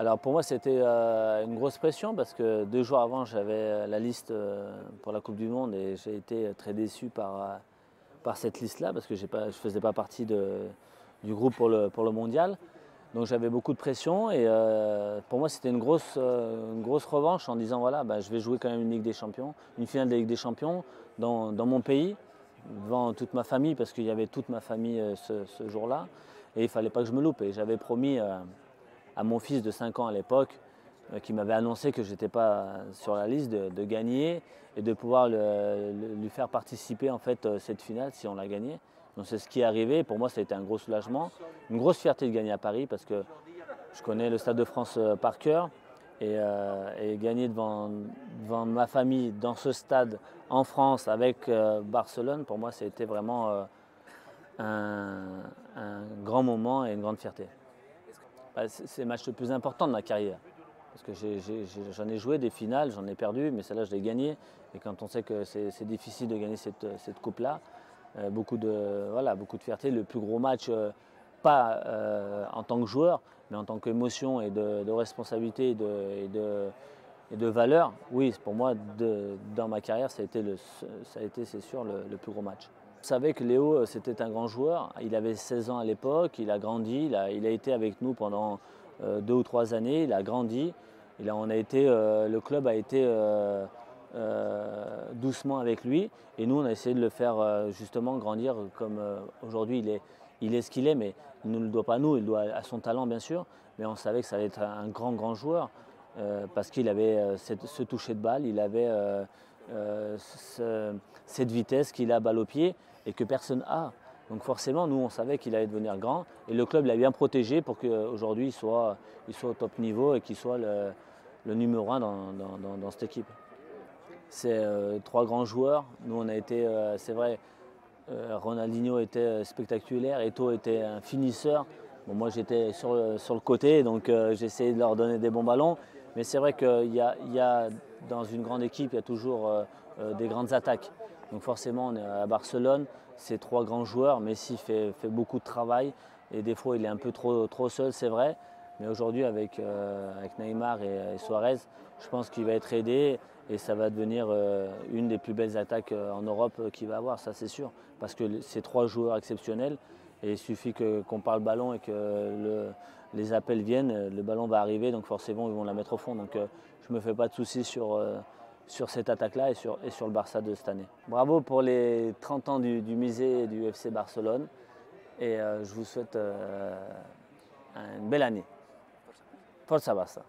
Alors pour moi, c'était une grosse pression parce que 2 jours avant, j'avais la liste pour la Coupe du Monde et j'ai été très déçu par cette liste-là parce que je ne faisais pas partie du groupe pour le mondial. Donc j'avais beaucoup de pression et pour moi, c'était une grosse revanche en disant voilà, bah, je vais jouer quand même une Ligue des Champions, une finale de Ligue des Champions dans mon pays, devant toute ma famille parce qu'il y avait toute ma famille ce jour-là et il ne fallait pas que je me loupe. Et j'avais promis à mon fils de 5 ans à l'époque, qui m'avait annoncé que je n'étais pas sur la liste, de gagner et de pouvoir lui faire participer en fait cette finale si on l'a gagnée. Donc c'est ce qui est arrivé. Pour moi, ça a été un gros soulagement, une grosse fierté de gagner à Paris parce que je connais le Stade de France par cœur et gagner devant ma famille dans ce stade en France avec Barcelone, pour moi, ça a été vraiment un grand moment et une grande fierté. Bah, c'est le match le plus important de ma carrière. Parce que j'en ai joué des finales, j'en ai perdu, mais celle-là, je l'ai gagnée. Et quand on sait que c'est difficile de gagner cette coupe-là, voilà, beaucoup de fierté. Le plus gros match, pas en tant que joueur, mais en tant qu'émotion et de responsabilité et de valeur, oui, pour moi, dans ma carrière, ça a été c'est sûr, le plus gros match. Je savais que Léo, c'était un grand joueur. Il avait 16 ans à l'époque, il a grandi, il a été avec nous pendant 2 ou 3 années, il a grandi. Et là, le club a été doucement avec lui. Et nous, on a essayé de le faire justement grandir comme aujourd'hui il est ce qu'il est, mais il ne le doit pas à nous, il le doit à son talent bien sûr. Mais on savait que ça allait être un grand, grand joueur parce qu'il avait ce toucher de balle, il avait cette vitesse qu'il a balle au pied et que personne n'a. Donc forcément, nous, on savait qu'il allait devenir grand et le club l'a bien protégé pour qu'aujourd'hui, il soit au top niveau et qu'il soit le numéro 1 dans cette équipe. C'est 3 grands joueurs. Nous, on a été, c'est vrai, Ronaldinho était spectaculaire, Eto'o était un finisseur. Bon, moi, j'étais sur le côté, donc j'essayais de leur donner des bons ballons. Mais c'est vrai qu'il y a, dans une grande équipe, il y a toujours des grandes attaques. Donc forcément, on est à Barcelone, c'est 3 grands joueurs. Messi fait beaucoup de travail et des fois, il est un peu trop seul, c'est vrai. Mais aujourd'hui, avec Neymar et Suarez, je pense qu'il va être aidé et ça va devenir une des plus belles attaques en Europe qu'il va avoir, ça c'est sûr. Parce que c'est 3 joueurs exceptionnels et il suffit qu'on parle ballon et que les appels viennent, le ballon va arriver, donc forcément ils vont la mettre au fond. Donc je ne me fais pas de soucis sur cette attaque-là et sur le Barça de cette année. Bravo pour les 30 ans du musée du FC Barcelone et je vous souhaite une belle année. Forza Barça.